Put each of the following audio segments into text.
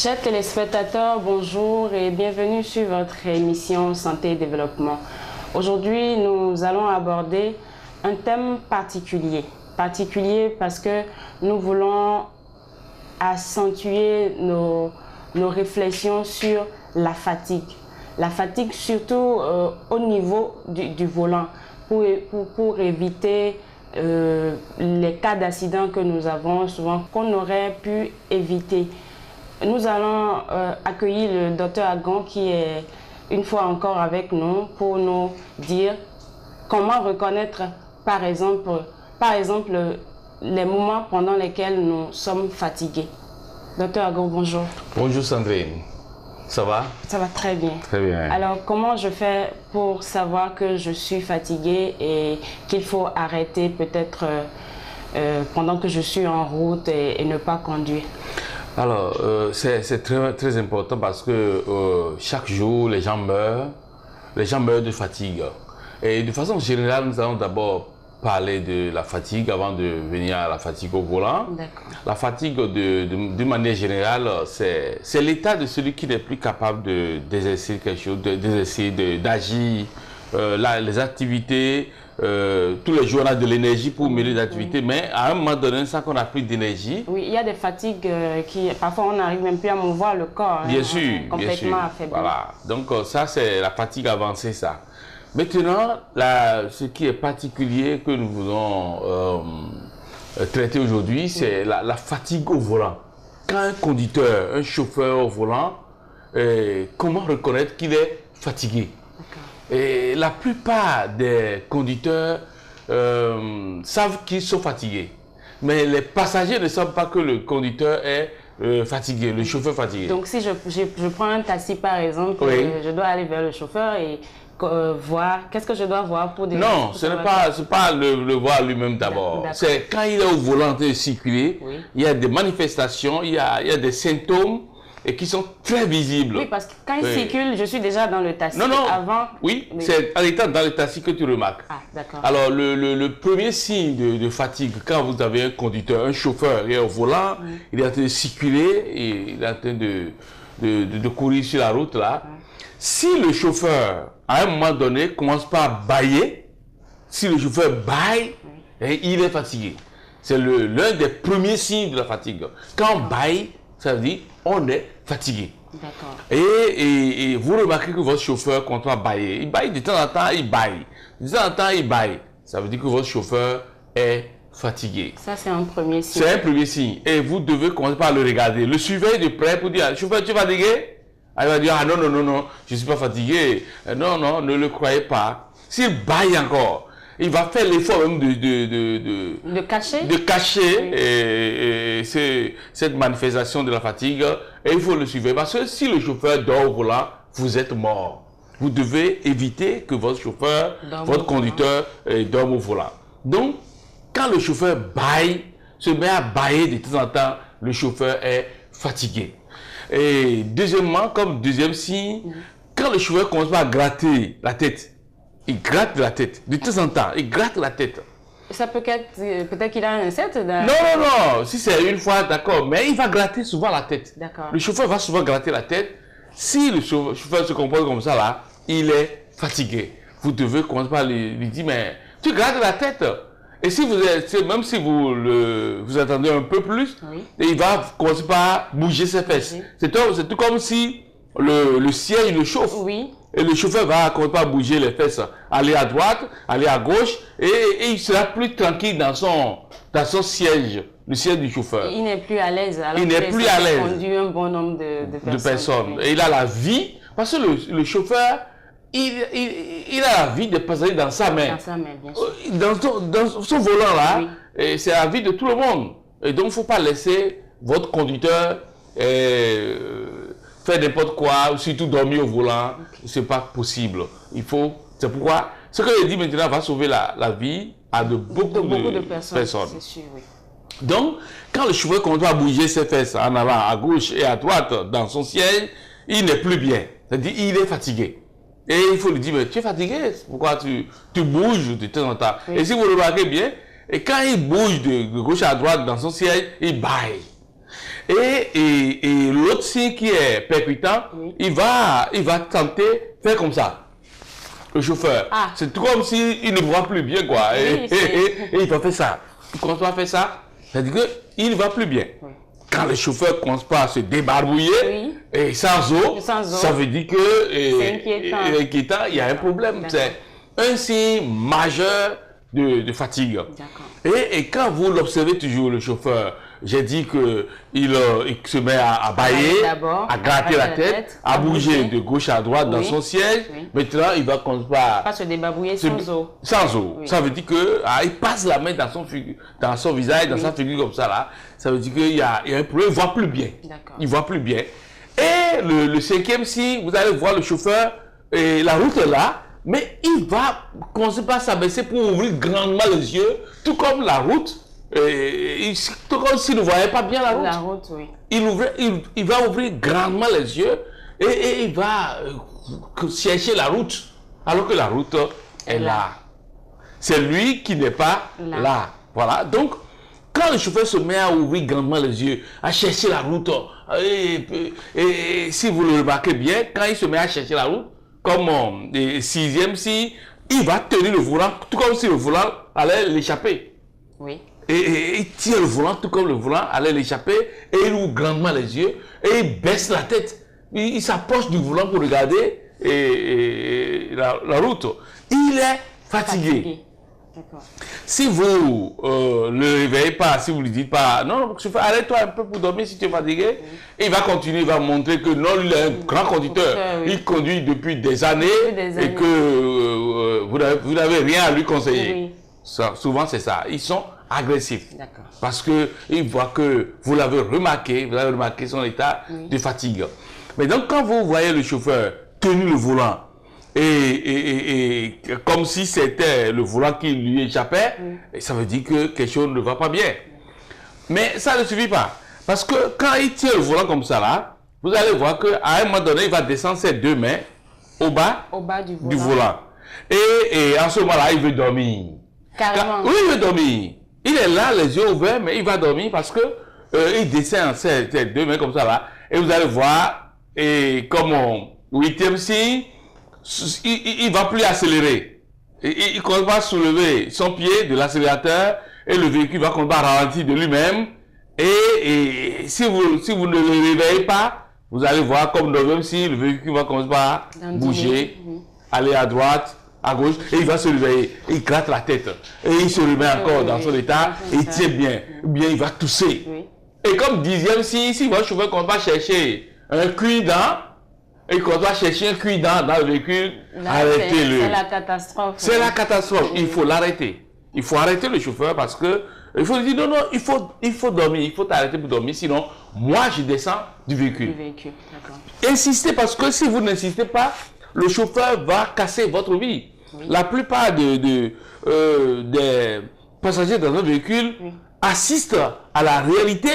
Chers téléspectateurs, bonjour et bienvenue sur votre émission Santé et Développement. Aujourd'hui, nous allons aborder un thème particulier. Particulier parce que nous voulons accentuer nos réflexions sur la fatigue. La fatigue surtout au niveau du volant pour éviter les cas d'accident que nous avons souvent, qu'on aurait pu éviter. Nous allons accueillir le docteur Agon qui est une fois encore avec nous pour nous dire comment reconnaître par exemple les moments pendant lesquels nous sommes fatigués. Docteur Agon, bonjour. Bonjour Sandrine, ça va? Ça va très bien. Très bien. Alors comment je fais pour savoir que je suis fatiguée et qu'il faut arrêter peut-être pendant que je suis en route et ne pas conduire? Alors, c'est très important parce que chaque jour, les gens meurent de fatigue. Et de façon générale, nous allons d'abord parler de la fatigue avant de venir à la fatigue au volant. La fatigue, de manière générale, c'est l'état de celui qui n'est plus capable d'exercer quelque chose, d'agir, les activités. Tous les jours, on a de l'énergie pour mener l'activité, mais à un moment donné, ça qu'on n'a plus d'énergie. Oui, il y a des fatigues qui, parfois, on n'arrive même plus à mouvoir le corps. Bien sûr, complètement affaibli. Voilà. Donc, ça, c'est la fatigue avancée, ça. Maintenant, ce qui est particulier que nous voulons traiter aujourd'hui, c'est la fatigue au volant. Quand un conducteur, un chauffeur au volant, comment reconnaître qu'il est fatigué? Et la plupart des conducteurs savent qu'ils sont fatigués. Mais les passagers ne savent pas que le conducteur est fatigué, le chauffeur fatigué. Donc si je prends un taxi par exemple, oui, je dois aller vers le chauffeur et voir, qu'est-ce que je dois voir pour... Non, ce n'est pas le voir lui-même d'abord. C'est quand il est au volant en train de circuler, oui, il y a des manifestations, il y a des symptômes et qui sont très visibles. Oui, parce que quand il circule, je suis déjà dans le taxi. Non, avant. Oui, c'est en étant dans le taxi que tu remarques. Ah, d'accord. Alors, le premier signe de fatigue, quand vous avez un conducteur, un chauffeur, il est au volant, il est en train de circuler, et il est en train de courir sur la route, là. Si le chauffeur, à un moment donné, commence pas à bâiller, si le chauffeur bâille, il est fatigué. C'est l'un des premiers signes de la fatigue. Quand on bâille, ça veut dire on est fatigué. D'accord. Et vous remarquez que votre chauffeur, quand on va bailler, il baille de temps en temps, il baille. De temps en temps, il baille. Ça veut dire que votre chauffeur est fatigué. Ça, c'est un premier signe. C'est un premier signe. Et vous devez commencer par le regarder. Le surveiller de près pour dire, chauffeur, tu es fatigué? Il va dire, ah non, je ne suis pas fatigué. Non, ne le croyez pas. S'il baille encore, il va faire l'effort même de cacher cette manifestation de la fatigue, et il faut le suivre. Parce que si le chauffeur dort au volant, vous êtes mort. Vous devez éviter que votre chauffeur, votre conducteur dorme au volant. Donc, quand le chauffeur bâille, se met à bâiller de temps en temps, le chauffeur est fatigué. Et deuxièmement, comme deuxième signe, quand le chauffeur commence à gratter la tête, il gratte la tête, de temps en temps, il gratte la tête. Ça peut-être qu'il a un insecte dans... Non, si c'est une fois, d'accord, mais il va gratter souvent la tête. D'accord. Le chauffeur va souvent gratter la tête. Si le chauffeur se comporte comme ça, là, il est fatigué. Vous devez commencer par lui dire, mais tu grattes la tête. Et si même si vous attendez un peu plus, et il va commencer par bouger ses fesses. C'est tout comme si le siège le chauffe. Oui. Et le chauffeur va commencer à bouger les fesses, aller à droite, aller à gauche, et il sera plus tranquille dans son siège, le siège du chauffeur. Il n'est plus à l'aise. Il n'est plus à l'aise. Il conduit un bon nombre de personnes. Et il a la vie, parce que le chauffeur, il a la vie des passagers dans sa main. Dans sa main, bien sûr. Dans son volant là, c'est la vie de tout le monde. Et donc, il ne faut pas laisser votre conducteur faire n'importe quoi, ou surtout dormir au volant. Ce n'est pas possible. C'est pourquoi ce que je dis maintenant va sauver la vie à beaucoup de personnes. C'est sûr, oui. Donc, quand le chauffeur commence à bouger ses fesses en avant, à gauche et à droite dans son siège, il n'est plus bien. C'est-à-dire qu'il est fatigué. Et il faut lui dire, mais tu es fatigué, pourquoi tu bouges de temps en temps? Oui. Et si vous remarquez bien, et quand il bouge de gauche à droite dans son siège, il bâille. Et l'autre signe qui est percutant, il va tenter faire comme ça. Le chauffeur. C'est tout comme s'il ne voit plus bien, quoi. Oui, Et il va faire ça. Il commence à faire ça, c'est-à-dire qu'il ne va plus bien. Oui. Quand le chauffeur commence pas à se débarbouiller, et sans eau, ça veut dire que c'est inquiétant, il y a un problème. C'est un signe majeur de fatigue. Et quand vous l'observez toujours, le chauffeur, j'ai dit qu'il se met à bailler, à gratter la tête, à bouger de gauche à droite dans son siège. Maintenant, il va commencer pas se débarbouiller sans eau. Sans eau. Ça veut dire qu'il passe la main dans son visage, dans sa figure comme ça là. Ça veut dire qu'il y a un problème, il ne voit plus bien. Il ne voit plus bien. Et le cinquième signe, vous allez voir le chauffeur, et la route est là, mais il va commencer par s'abaisser pour ouvrir grandement les yeux, tout comme la route. Tout comme s'il ne voyait pas bien la route. Il va ouvrir grandement les yeux et il va chercher la route, alors que la route est là. C'est lui qui n'est pas là. Voilà. Donc, quand le chauffeur se met à ouvrir grandement les yeux, à chercher la route, et si vous le remarquez bien, quand il se met à chercher la route, comme sixième signe, il va tenir le volant, tout comme si le volant allait l'échapper. Oui. Et il tire le volant, tout comme le volant allait l'échapper, et il ouvre grandement les yeux, et il baisse la tête. Il s'approche du volant pour regarder la route. Il est fatigué. Si vous ne le réveillez pas, si vous ne lui dites pas, non, arrête-toi un peu pour dormir si tu es fatigué, il va continuer, il va montrer que non, lui, il est un grand conducteur. Il conduit depuis des années, et que vous n'avez rien à lui conseiller. Ça, souvent, c'est ça. Ils sont agressifs. Parce qu'ils voient que vous l'avez remarqué son état de fatigue. Mais donc, quand vous voyez le chauffeur tenir le volant, et comme si c'était le volant qui lui échappait, ça veut dire que quelque chose ne va pas bien. Mais ça ne suffit pas. Parce que quand il tient le volant comme ça là, vous allez voir qu'à un moment donné, il va descendre ses deux mains au bas du volant. Et en ce moment-là, il veut dormir. Carrément. Oui, il veut dormir. Il est là, les yeux ouverts, mais il va dormir parce que il descend ses deux mains comme ça là. Et vous allez voir, et comme huitième signe, il ne va plus accélérer. Il commence à soulever son pied de l'accélérateur et le véhicule va commencer à ralentir de lui-même. Et si vous ne le réveillez pas, vous allez voir comme neuvième signe, le véhicule va commencer à bouger, aller à droite, à gauche, et il va se réveiller. Il gratte la tête. Et il se remet encore dans son état, et il tient bien. Ou bien il va tousser. Et comme dixième signe, si votre chauffeur commence à chercher un cuit-dent, et qu'on doit chercher un cuit-dent dans le véhicule, arrêtez-le. C'est la catastrophe. C'est la catastrophe. Il faut l'arrêter. Il faut arrêter le chauffeur parce que il faut lui dire non, il faut dormir, il faut t'arrêter pour dormir, sinon moi je descends du véhicule. Insistez parce que si vous n'insistez pas, le chauffeur va casser votre vie. La plupart des passagers dans un véhicule assistent à la réalité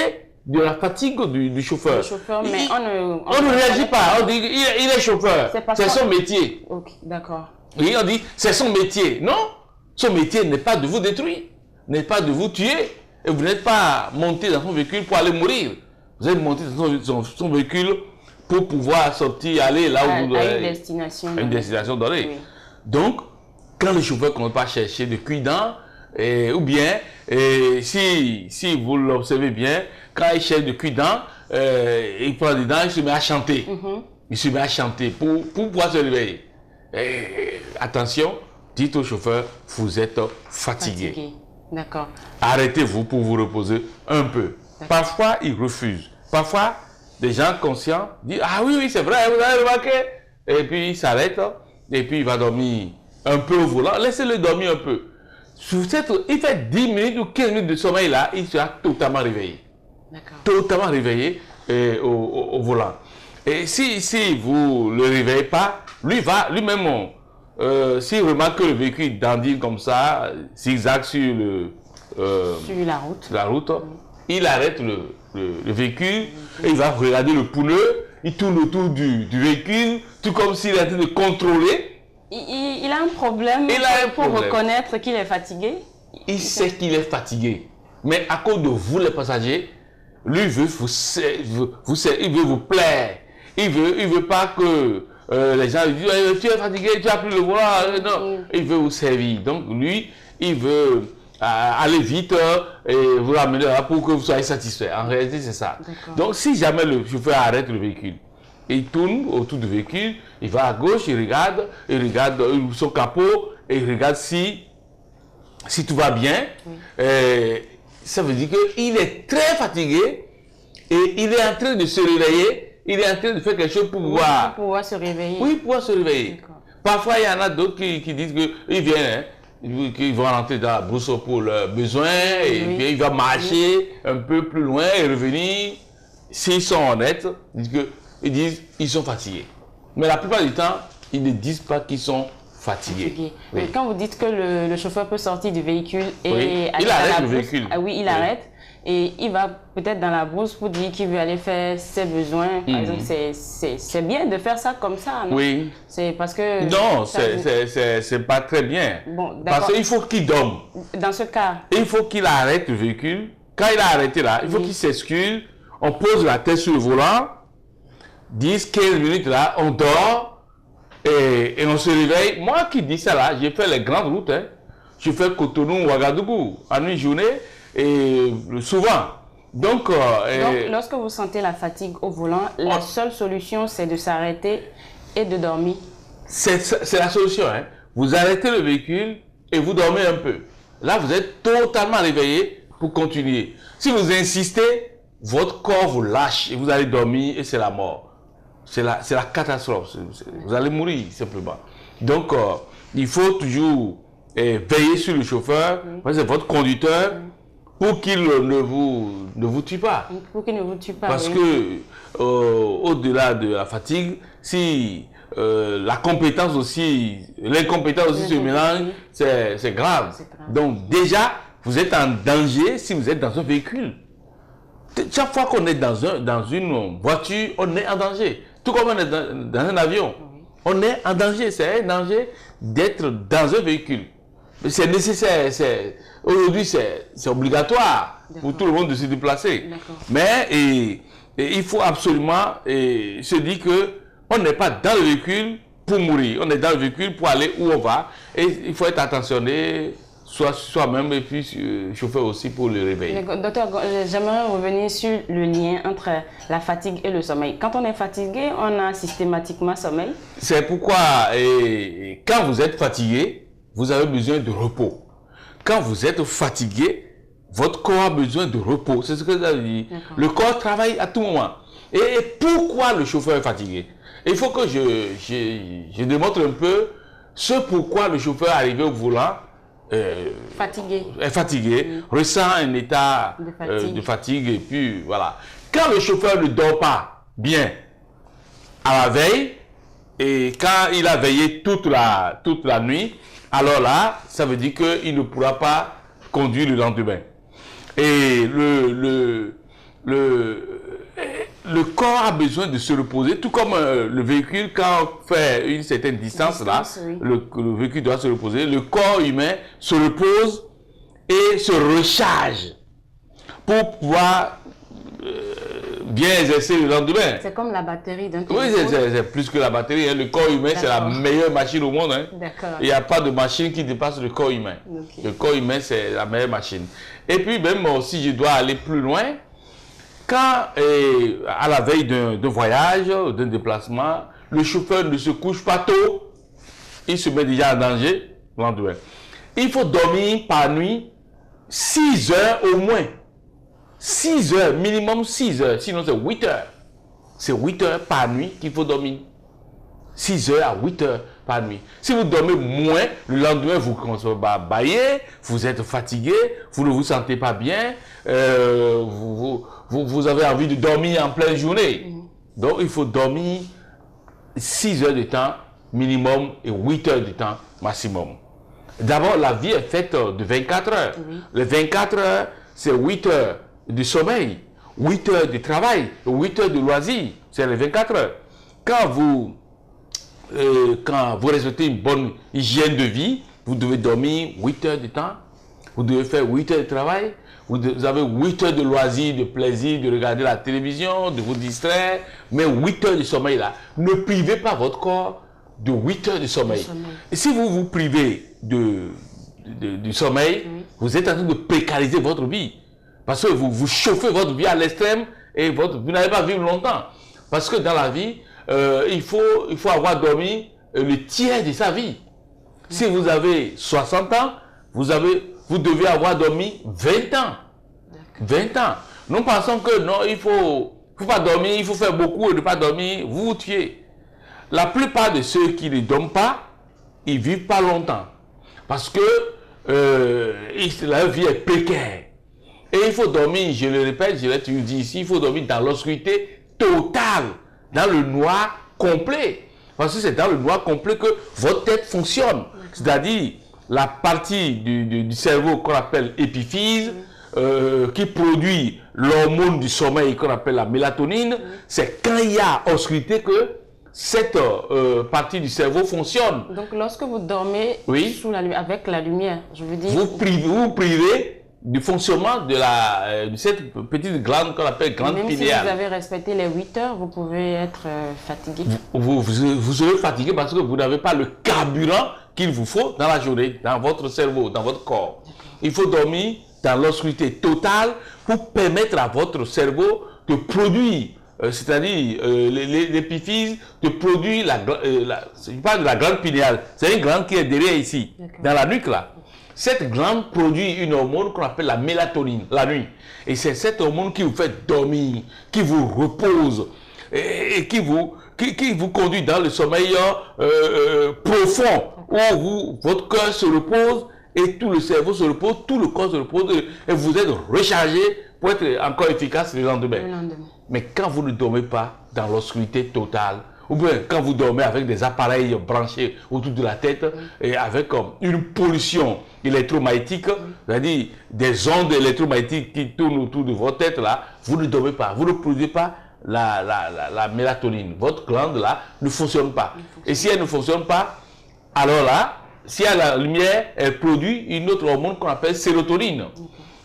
de la fatigue du chauffeur. Mais on ne réagit pas. On dit il est chauffeur. C'est son métier. D'accord. Oui, on dit c'est son métier. Non, son métier n'est pas de vous détruire, n'est pas de vous tuer. Et vous n'êtes pas monté dans son véhicule pour aller mourir. Vous êtes monté dans son véhicule pour pouvoir sortir, aller là où vous allez. À une destination donnée. Donc, quand le chauffeur ne commence pas à chercher de cuit-dents, ou bien, si vous l'observez bien, quand il cherche de cuit-dents, il prend des dents, il se met à chanter. Il se met à chanter pour pouvoir se réveiller. Attention, dites au chauffeur, vous êtes fatigué. D'accord. Arrêtez-vous pour vous reposer un peu. Parfois, il refuse. Parfois, des gens conscients disent, ah oui, c'est vrai, vous avez remarqué. Et puis, il s'arrête, et puis il va dormir un peu au volant. Laissez-le dormir un peu. Il fait 10 minutes ou 15 minutes de sommeil là, il sera totalement réveillé. Totalement réveillé au volant. Et si vous ne le réveillez pas, lui-même, s'il remarque que le véhicule dandine comme ça, zigzag sur la route, il arrête le véhicule et il va regarder le pneu, il tourne autour du véhicule, tout comme s'il était de contrôler. Il a un problème pour reconnaître qu'il est fatigué. Il sait qu'il est fatigué. Mais à cause de vous, les passagers, Lui veut il veut vous plaire. Il veut pas que les gens lui disent tu es fatigué, tu as plus le volant. Non, il veut vous servir. Donc lui, il veut aller vite et vous ramener là pour que vous soyez satisfait. En réalité, c'est ça. Donc si jamais le chauffeur arrête le véhicule, il tourne autour du véhicule, il va à gauche, il regarde son capot et il regarde si tout va bien. Ça veut dire qu'il est très fatigué et il est en train de se réveiller, il est en train de faire quelque chose pour pouvoir se réveiller. Oui, pouvoir se réveiller. Parfois, il y en a d'autres qui disent qu'ils viennent, qu'ils vont rentrer dans la brousse pour leurs besoins, et puis il va marcher un peu plus loin et revenir. S'ils sont honnêtes, ils disent qu'ils sont fatigués. Mais la plupart du temps, ils ne disent pas qu'ils sont fatigués. Oui. Quand vous dites que le chauffeur peut sortir du véhicule et il arrête le véhicule. Il arrête et il va peut-être dans la brousse pour dire qu'il veut aller faire ses besoins. Par exemple, c'est bien de faire ça comme ça, non? Oui. C'est parce que... Non, c'est pas très bien. Bon, parce qu'il faut qu'il dorme. Dans ce cas... Il faut qu'il arrête le véhicule. Quand il a arrêté là, il faut qu'il s'excuse. On pose la tête sur le volant. 10-15 minutes là, on dort. Et on se réveille. Moi qui dis ça là, j'ai fait les grandes routes. Je fais Cotonou, Ouagadougou, en une journée, et souvent. Donc, lorsque vous sentez la fatigue au volant, la seule solution, c'est de s'arrêter et de dormir. C'est la solution. Vous arrêtez le véhicule et vous dormez un peu. Là, vous êtes totalement réveillé pour continuer. Si vous insistez, votre corps vous lâche et vous allez dormir et c'est la mort. C'est la catastrophe. Vous allez mourir simplement. Donc, il faut toujours veiller sur le chauffeur, c'est votre conducteur, pour qu'il ne vous tue pas. Pour qu'il ne vous tue pas. Parce que, au-delà de la fatigue, si l'incompétence aussi se mélange, c'est grave. Donc, déjà, vous êtes en danger si vous êtes dans un véhicule. Chaque fois qu'on est dans une voiture, on est en danger. Tout comme on est dans un avion, on est en danger. C'est un danger d'être dans un véhicule. C'est nécessaire. Aujourd'hui, c'est obligatoire pour tout le monde de se déplacer. Mais il faut absolument se dire qu'on n'est pas dans le véhicule pour mourir. On est dans le véhicule pour aller où on va. Et il faut être attentionné. Soi-même et puis chauffeur aussi pour le réveil. Docteur, j'aimerais revenir sur le lien entre la fatigue et le sommeil. Quand on est fatigué, on a systématiquement sommeil. C'est pourquoi quand vous êtes fatigué, vous avez besoin de repos. Quand vous êtes fatigué, votre corps a besoin de repos. C'est ce que vous avez dit. Le corps travaille à tout moment. Et pourquoi le chauffeur est fatigué? Il faut que je démontre un peu ce pourquoi le chauffeur est arrivé au volant fatigué, ressent un état de fatigue et puis voilà. Quand le chauffeur ne dort pas bien à la veille et quand il a veillé toute la nuit, alors là, ça veut dire qu'il ne pourra pas conduire le lendemain. Et le corps a besoin de se reposer, tout comme le véhicule, quand on fait une certaine distance, le véhicule doit se reposer. Le corps humain se repose et se recharge pour pouvoir bien exercer le lendemain. C'est comme la batterie d'un téléphone. Oui, c'est plus que la batterie. Le corps humain, c'est la meilleure machine au monde. Il n'y a pas de machine qui dépasse le corps humain. Le corps humain, c'est la meilleure machine. Et puis, même si je dois aller plus loin, quand, à la veille d'un voyage, d'un déplacement, le chauffeur ne se couche pas tôt, il se met déjà en danger le lendemain. Il faut dormir par nuit 6 heures au moins. 6 heures, minimum 6 heures, sinon c'est 8 heures. C'est 8 heures par nuit qu'il faut dormir. 6 heures à 8 heures par nuit. Si vous dormez moins, le lendemain, vous commencez à bâiller, vous êtes fatigué, vous ne vous sentez pas bien, vous avez envie de dormir en pleine journée. Donc, il faut dormir 6 heures de temps minimum et 8 heures de temps maximum. D'abord, la vie est faite de 24 heures. Les 24 heures, c'est 8 heures de sommeil, 8 heures de travail, 8 heures de loisirs. C'est les 24 heures. Quand vous respectez une bonne hygiène de vie, vous devez dormir 8 heures de temps Vous devez faire 8 heures de travail. Vous avez 8 heures de loisirs, de plaisir, de regarder la télévision, de vous distraire. Mais 8 heures de sommeil là, ne privez pas votre corps de 8 heures de sommeil. Et si vous vous privez du sommeil, vous êtes en train de précariser votre vie. Parce que vous chauffez votre vie à l'extrême et vous n'allez pas vivre longtemps. Parce que dans la vie, il faut avoir dormi le tiers de sa vie. Si vous avez 60 ans, vous devez avoir dormi 20 ans. 20 ans. Nous pensons que non, il faut pas dormir, il faut faire beaucoup et ne pas dormir, vous vous tuez. La plupart de ceux qui ne dorment pas, ils ne vivent pas longtemps. Parce que la vie est précaire. Et il faut dormir, je le répète, je l'ai toujours dit ici, il faut dormir dans l'obscurité totale, dans le noir complet. Parce que c'est dans le noir complet que votre tête fonctionne. C'est-à-dire la partie du cerveau qu'on appelle épiphyse, qui produit l'hormone du sommeil qu'on appelle la mélatonine, c'est quand il y a obscurité que cette partie du cerveau fonctionne. Donc lorsque vous dormez sous avec la lumière, je veux dire... Vous privez du fonctionnement de cette petite glande qu'on appelle glande pinéale. Même si vous avez respecté les 8 heures, vous pouvez être fatigué. Vous serez fatigué parce que vous n'avez pas le carburant qu'il vous faut dans la journée, dans votre cerveau, dans votre corps. Il faut dormir dans l'obscurité totale pour permettre à votre cerveau de produire, c'est-à-dire l'épiphyse, de produire je parle de la glande pinéale. C'est une glande qui est derrière ici, dans la nuque là. Cette glande produit une hormone qu'on appelle la mélatonine, la nuit. Et c'est cette hormone qui vous fait dormir, qui vous repose et qui vous conduit dans le sommeil profond, où votre cœur se repose et tout le cerveau se repose, tout le corps se repose et vous êtes rechargé pour être encore efficace le lendemain. Mais quand vous ne dormez pas dans l'obscurité totale, ou bien quand vous dormez avec des appareils branchés autour de la tête et avec une pollution électromagnétique, c'est-à-dire des ondes électromagnétiques qui tournent autour de votre tête là, vous ne dormez pas, vous ne produisez pas la mélatonine. Votre glande là ne fonctionne pas. Et si elle ne fonctionne pas, alors là, si elle a la lumière, elle produit une autre hormone qu'on appelle sérotonine.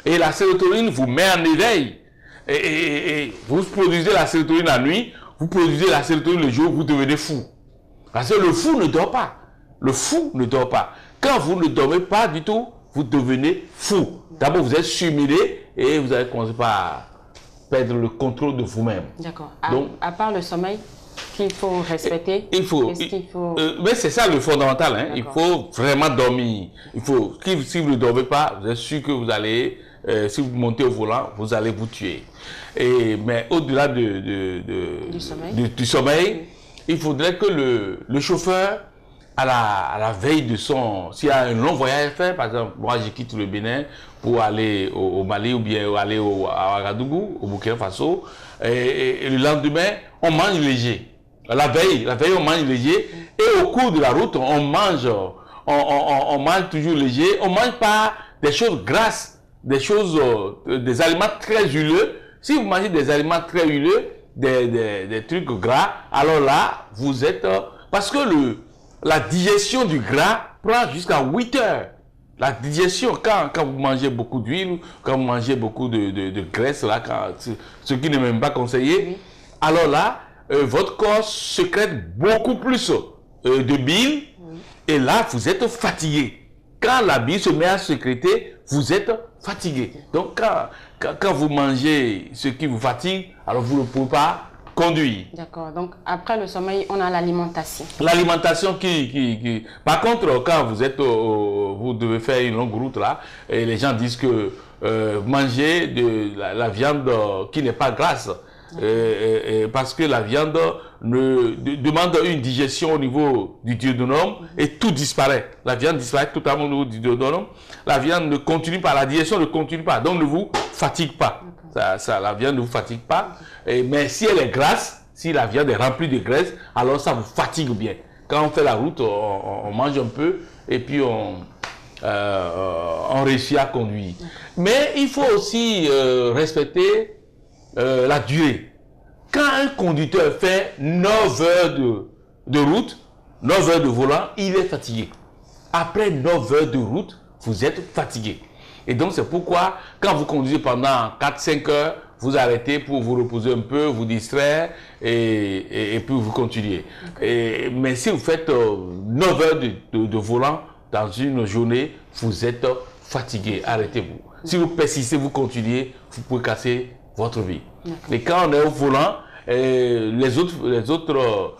Et la sérotonine vous met en éveil. Et vous produisez la sérotonine la nuit, vous produisez la sérotonine le jour, vous devenez fou. Parce que le fou ne dort pas. Le fou ne dort pas. Quand vous ne dormez pas du tout, vous devenez fou. D'abord, vous êtes surmené et vous allez commencer par perdre le contrôle de vous-même. D'accord. À part le sommeil qu'il faut respecter, mais c'est ça le fondamental. Hein. Il faut vraiment dormir. Si vous ne dormez pas, vous êtes sûr que vous allez... si vous montez au volant, vous allez vous tuer. Mais au-delà du sommeil, il faudrait que le chauffeur, à la veille de s'il y a un long voyage à faire, par exemple, moi je quitte le Bénin pour aller au Mali ou bien aller à Ouagadougou, au Burkina Faso, et le lendemain, on mange léger. La veille, on mange léger, et au cours de la route, on mange toujours léger, on ne mange pas des choses grasses, des aliments très huileux. Si vous mangez des aliments très huileux, des trucs gras, alors là, vous êtes... parce que la digestion du gras prend jusqu'à 8 heures. La digestion, quand vous mangez beaucoup d'huile, quand vous mangez beaucoup de graisse, là, ce qui n'est même pas conseillé, alors là, votre corps sécrète beaucoup plus de bile, et là, vous êtes fatigué. Quand la bile se met à sécréter, vous êtes fatigué. Donc, quand vous mangez ce qui vous fatigue, alors vous ne pouvez pas conduire. D'accord. Donc, après le sommeil, on a l'alimentation. L'alimentation Par contre, quand vous devez faire une longue route là, et les gens disent que manger de la viande qui n'est pas grasse, parce que la viande demande une digestion au niveau du duodénum et tout disparaît. La viande disparaît totalement au niveau du duodénum. La viande ne continue pas, la digestion ne continue pas, donc ne vous fatigue pas. La viande ne vous fatigue pas. Mais si elle est grasse, si la viande est remplie de graisse, alors ça vous fatigue bien. Quand on fait la route, on mange un peu et puis on réussit à conduire. Mais il faut aussi respecter la durée. Quand un conducteur fait 9 heures de route, 9 heures de volant, il est fatigué. Après 9 heures de route, vous êtes fatigué. Et donc, c'est pourquoi, quand vous conduisez pendant 4-5 heures, vous arrêtez pour vous reposer un peu, vous distraire et puis vous continuez. Mais si vous faites 9 heures de volant dans une journée, vous êtes fatigué. Arrêtez-vous. Si vous persistez, vous continuez, vous pouvez casser votre vie. Et quand on est au volant, les autres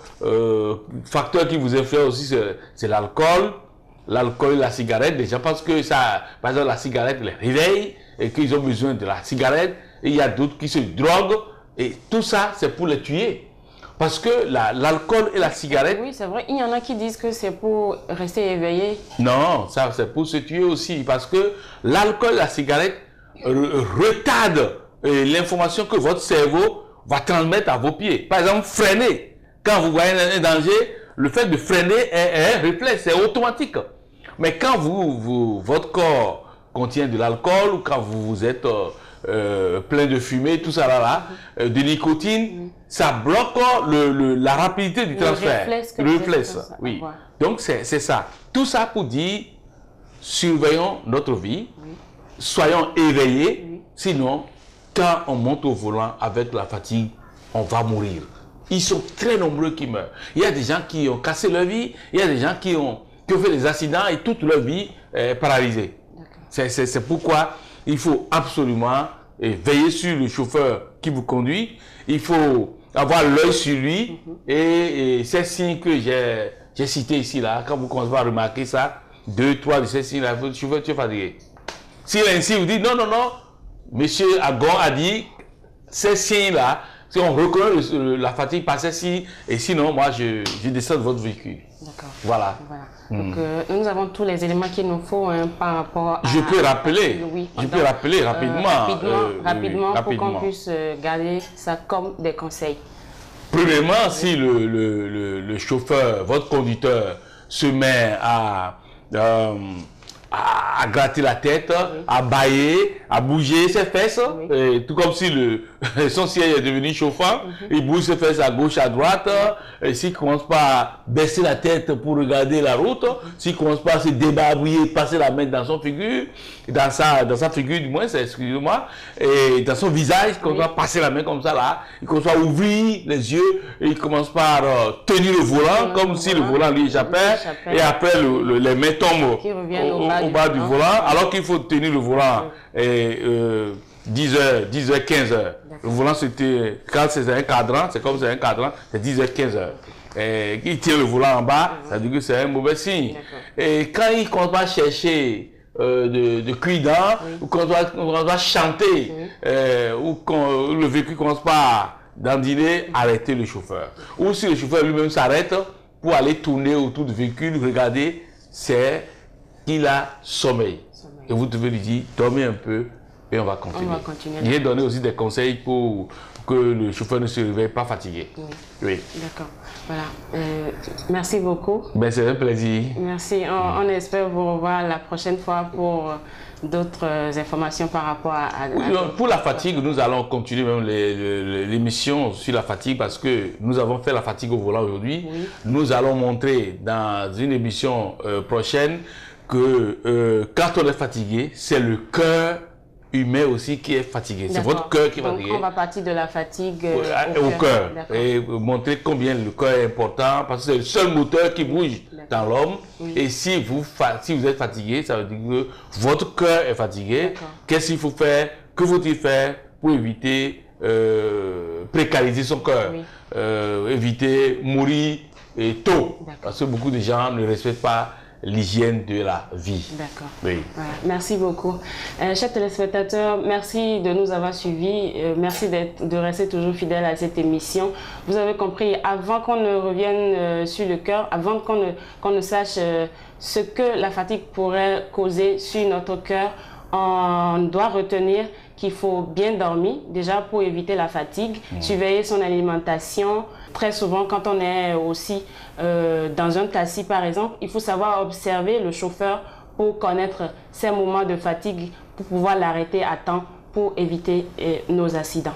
facteurs qui vous influencent aussi, c'est l'alcool. L'alcool et la cigarette, déjà parce que ça, par exemple, la cigarette les réveille et qu'ils ont besoin de la cigarette. Et il y a d'autres qui se droguent et tout ça, c'est pour les tuer. Parce que l'alcool et la cigarette... Oui, c'est vrai. Il y en a qui disent que c'est pour rester éveillé. Non, ça c'est pour se tuer aussi. Parce que l'alcool et la cigarette retardent l'information que votre cerveau va transmettre à vos pieds. Par exemple, freiner. Quand vous voyez un danger, le fait de freiner est un réflexe, c'est automatique. Mais quand votre corps contient de l'alcool ou quand vous êtes plein de fumée, tout ça de nicotine, ça bloque la rapidité du transfert. Le réflexe, oui. Donc c'est ça. Tout ça pour dire, surveillons notre vie, soyons éveillés, sinon, quand on monte au volant avec la fatigue, on va mourir. Ils sont très nombreux qui meurent. Il y a des gens qui ont cassé leur vie, il y a des gens qui ont fait des accidents et toute leur vie est paralysée. C'est pourquoi il faut absolument veiller sur le chauffeur qui vous conduit. Il faut avoir l'œil sur lui et ces signes que j'ai cités ici, là, quand vous commencez à remarquer ça, 2, 3 de ces signes-là, le chauffeur, tu es fatigué. S'il est ainsi, vous dites non, monsieur Agon a dit ces signes-là, si on reconnaît la fatigue par ces signes, et sinon, moi, je descends de votre véhicule. D'accord. Voilà. Donc, nous avons tous les éléments qu'il nous faut par rapport à... Je peux rappeler, rapidement pour qu'on puisse garder ça comme des conseils. Premièrement, si le chauffeur, votre conducteur, se met à gratter la tête, à bâiller, à bouger ses fesses, tout comme si son siège est devenu chauffant, il bouge ses fesses à gauche, à droite, et s'il ne commence pas à baisser la tête pour regarder la route, s'il ne commence pas à se débarbouiller, passer la main dans son figure, dans sa figure du moins, excusez-moi, et dans son visage, il commence à passer la main comme ça là, il commence à ouvrir les yeux, et il commence par tenir le volant, comme si le volant lui échappait, et après les mains tombent au bas du volant, alors qu'il faut tenir le volant 10h, 15h. Le volant, c'était, quand c'est un cadran, c'est comme c'est un cadran, c'est 10h, 15h. Et il tient le volant en bas, ça veut dire que c'est un mauvais signe. Et quand il commence à chercher de cris dents, ou quand on va chanter, ou quand le véhicule commence pas à dandiner, arrêtez le chauffeur. Ou si le chauffeur lui-même s'arrête pour aller tourner autour du véhicule, regardez, c'est qu'il a sommeil. Et vous devez lui dire, dormez un peu et on va continuer. Il est donné aussi des conseils pour que le chauffeur ne se réveille pas fatigué. Oui. D'accord. Voilà. Merci beaucoup. Ben, c'est un plaisir. Merci. On espère vous revoir la prochaine fois pour d'autres informations par rapport à... Pour la fatigue, nous allons continuer même l'émission sur la fatigue parce que nous avons fait la fatigue au volant aujourd'hui. Nous allons montrer dans une émission prochaine que quand on est fatigué, c'est le cœur humain aussi qui est fatigué. C'est votre cœur qui est fatigué. Donc on va partir de la fatigue au cœur. Et montrer combien le cœur est important parce que c'est le seul moteur qui bouge dans l'homme. Et si vous êtes fatigué, ça veut dire que votre cœur est fatigué. Qu'est-ce qu'il faut faire? Que faut-il faire pour éviter précariser son cœur? Éviter mourir tôt. Parce que beaucoup de gens ne respectent pas l'hygiène de la vie. D'accord. Oui. Voilà. Merci beaucoup. Chers téléspectateurs, merci de nous avoir suivis. Merci de rester toujours fidèles à cette émission. Vous avez compris, avant qu'on ne revienne sur le cœur, avant qu'on ne sache ce que la fatigue pourrait causer sur notre cœur, on doit retenir qu'il faut bien dormir, déjà pour éviter la fatigue, surveiller son alimentation. Très souvent, quand on est aussi dans un taxi, par exemple, il faut savoir observer le chauffeur pour connaître ses moments de fatigue, pour pouvoir l'arrêter à temps pour éviter nos accidents.